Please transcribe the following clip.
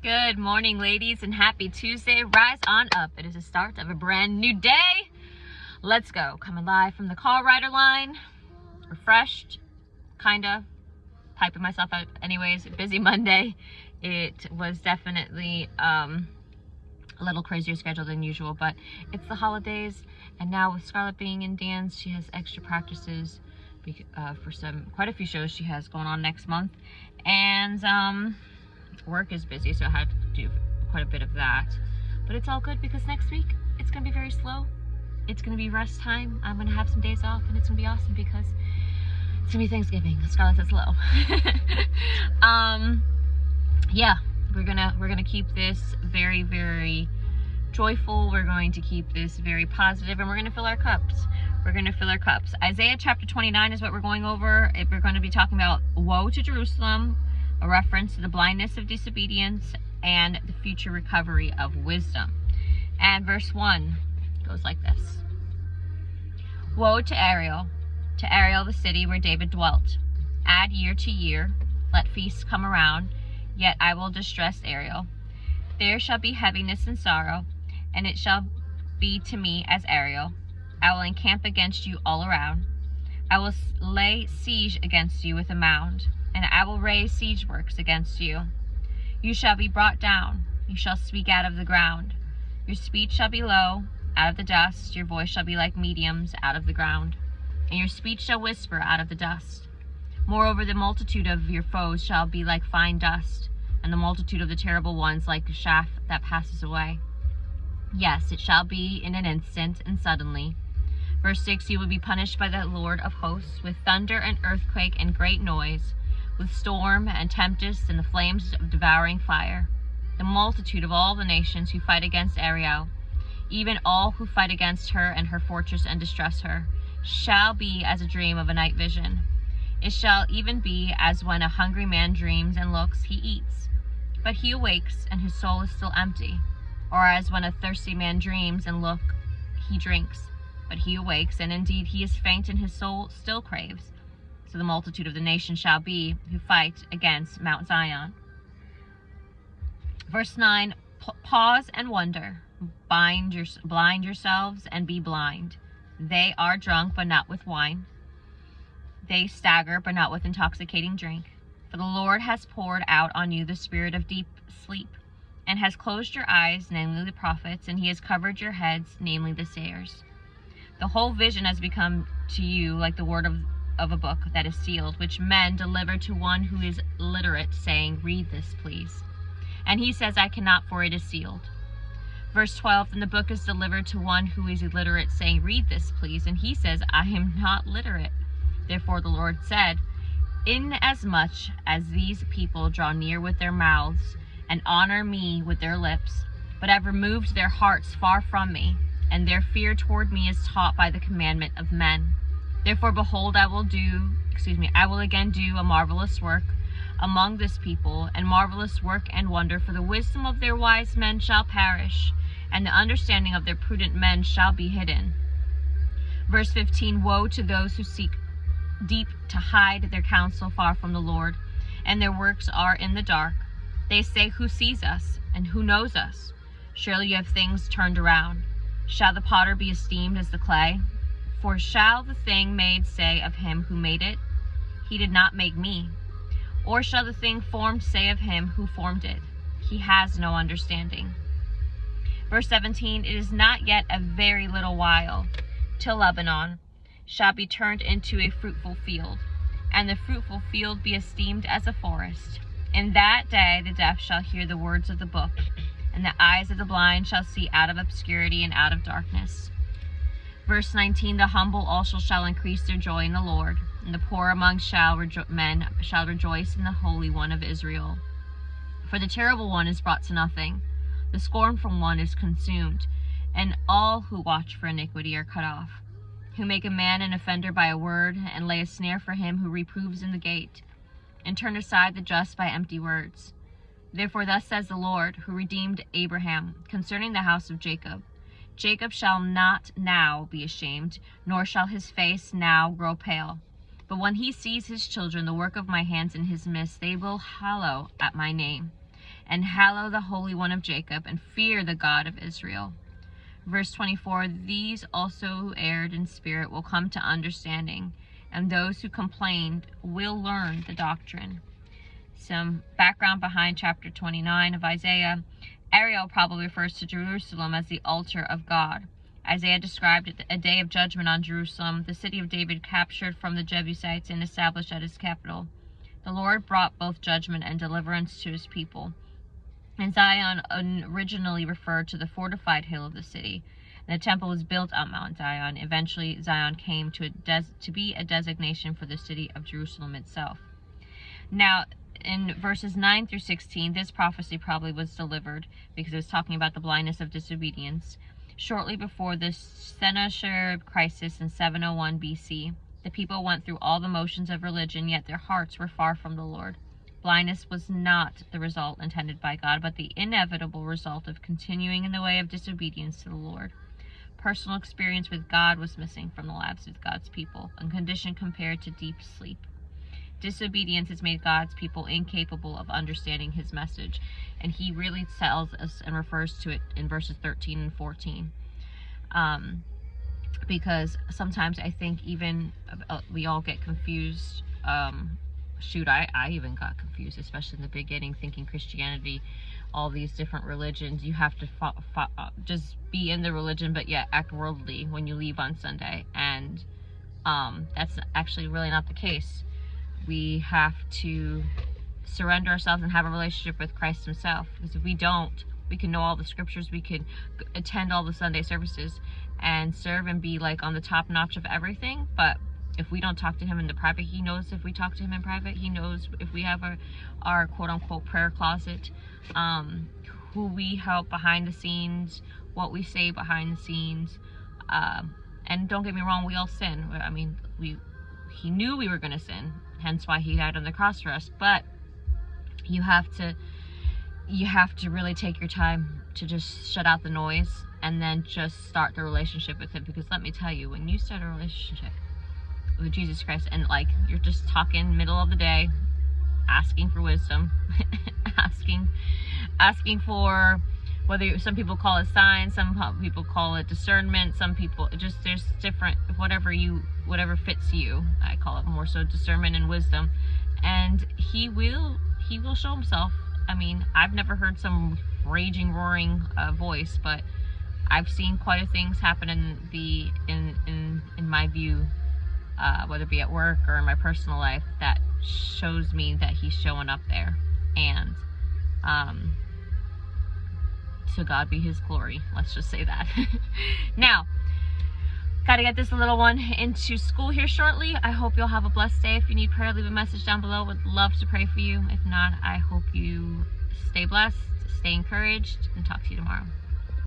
Good morning, ladies, and happy Tuesday. Rise on up. It is the start of a brand new day. Let's go. Coming live from the car rider line. Refreshed, kinda. Typing myself out anyways. Busy Monday. It was definitely a little crazier schedule than usual, but it's the holidays, and now with Scarlett being in dance, she has extra practices for quite a few shows she has going on next month, and work is busy, so I had to do quite a bit of that. But it's all good because next week it's gonna be very slow. It's gonna be rest time. I'm gonna have some days off, and it's gonna be awesome because it's gonna be Thanksgiving. Scarlett says hello. Yeah, we're gonna keep this very, very joyful. We're going to keep this very positive, and we're gonna fill our cups. We're gonna fill our cups. Isaiah chapter 29 is what we're going over. We're going to be talking about woe to Jerusalem, a reference to the blindness of disobedience and the future recovery of wisdom. And verse 1 goes like this. Woe to Ariel, the city where David dwelt. Add year to year, let feasts come around, yet I will distress Ariel. There shall be heaviness and sorrow, and it shall be to me as Ariel. I will encamp against you all around. I will lay siege against you with a mound, and I will raise siege works against you. You shall be brought down, you shall speak out of the ground. Your speech shall be low, out of the dust, your voice shall be like mediums out of the ground, and your speech shall whisper out of the dust. Moreover, the multitude of your foes shall be like fine dust, and the multitude of the terrible ones like a chaff that passes away. Yes, it shall be in an instant and suddenly. Verse 6, you will be punished by the Lord of hosts with thunder and earthquake and great noise, with storm and tempest and the flames of devouring fire. The multitude of all the nations who fight against Ariel, even all who fight against her and her fortress and distress her, shall be as a dream of a night vision. It shall even be as when a hungry man dreams and looks, he eats, but he awakes and his soul is still empty. Or as when a thirsty man dreams and look, he drinks, but he awakes, and indeed he is faint and his soul still craves. So the multitude of the nations shall be who fight against Mount Zion. Verse 9, pause and wonder. Blind yourselves and be blind. They are drunk, but not with wine. They stagger, but not with intoxicating drink. For the Lord has poured out on you the spirit of deep sleep, and has closed your eyes, namely the prophets, and he has covered your heads, namely the seers. The whole vision has become to you like the word of a book that is sealed, which men deliver to one who is literate, saying, read this, please. And he says, I cannot, for it is sealed. Verse 12, and the book is delivered to one who is illiterate, saying, read this, please. And he says, I am not literate. Therefore the Lord said, inasmuch as these people draw near with their mouths, and honor me with their lips, but have removed their hearts far from me, and their fear toward me is taught by the commandment of men. Therefore, behold, I will again do a marvelous work among this people, and marvelous work and wonder, for the wisdom of their wise men shall perish, and the understanding of their prudent men shall be hidden. Verse 15, woe to those who seek deep to hide their counsel far from the Lord, and their works are in the dark. They say, who sees us, and who knows us? Surely you have things turned around. Shall the potter be esteemed as the clay? For shall the thing made say of him who made it, he did not make me? Or shall the thing formed say of him who formed it, he has no understanding? Verse 17, it is not yet a very little while till Lebanon shall be turned into a fruitful field, and the fruitful field be esteemed as a forest. In that day the deaf shall hear the words of the book, and the eyes of the blind shall see out of obscurity and out of darkness. Verse 19, the humble also shall increase their joy in the Lord, and the poor among men shall rejoice in the Holy One of Israel. For the terrible one is brought to nothing, the scornful one is consumed, and all who watch for iniquity are cut off, who make a man an offender by a word, and lay a snare for him who reproves in the gate, and turn aside the just by empty words. Therefore thus says the Lord, who redeemed Abraham, concerning the house of Jacob, Jacob shall not now be ashamed, nor shall his face now grow pale. But when he sees his children, the work of my hands in his midst, they will hallow at my name. and hallow the Holy One of Jacob, and fear the God of Israel. Verse 24, these also who erred in spirit will come to understanding, and those who complained will learn the doctrine. Some background behind chapter 29 of Isaiah. Ariel probably refers to Jerusalem as the altar of God. Isaiah described a day of judgment on Jerusalem, the city of David captured from the Jebusites and established at its capital. The Lord brought both judgment and deliverance to his people. And Zion originally referred to the fortified hill of the city. And the temple was built on Mount Zion. Eventually, Zion came to be a designation for the city of Jerusalem itself. Now, in verses 9 through 16, this prophecy probably was delivered because it was talking about the blindness of disobedience. Shortly before the Sennacherib crisis in 701 BC, the people went through all the motions of religion, yet their hearts were far from the Lord. Blindness was not the result intended by God, but the inevitable result of continuing in the way of disobedience to the Lord. Personal experience with God was missing from the lives of God's people, a condition compared to deep sleep. Disobedience has made God's people incapable of understanding his message, and he really tells us and refers to it in verses 13 and 14. Because sometimes I think even we all get confused. I even got confused, especially in the beginning, thinking Christianity, all these different religions, you have to just be in the religion but yet act worldly when you leave on Sunday, and that's actually really not the case. We have to surrender ourselves and have a relationship with Christ himself, because if we don't, we can know all the scriptures, we can attend all the Sunday services and serve and be like on the top notch of everything, but if we don't talk to him in the private, he knows if we talk to him in private. He knows if we have our quote-unquote prayer closet, who we help behind the scenes, what we say behind the scenes. And don't get me wrong, we all sin. I mean, he knew we were going to sin, hence why he died on the cross for us. But you have to really take your time to just shut out the noise and then just start the relationship with him. Because let me tell you, when you start a relationship with Jesus Christ, and like you're just talking middle of the day, asking for wisdom, asking for, whether some people call it signs, some people call it discernment, some people just, there's different, whatever fits you. I call it more so discernment and wisdom, and he will show himself. I mean, I've never heard some raging, roaring voice, but I've seen quite a things happen in my view, whether it be at work or in my personal life, that shows me that he's showing up there. And to God be his glory, let's just say that. Now, gotta get this little one into school here shortly. I hope you'll have a blessed day. If you need prayer, leave a message down below. Would love to pray for you. If not, I hope you stay blessed, stay encouraged, and talk to you tomorrow.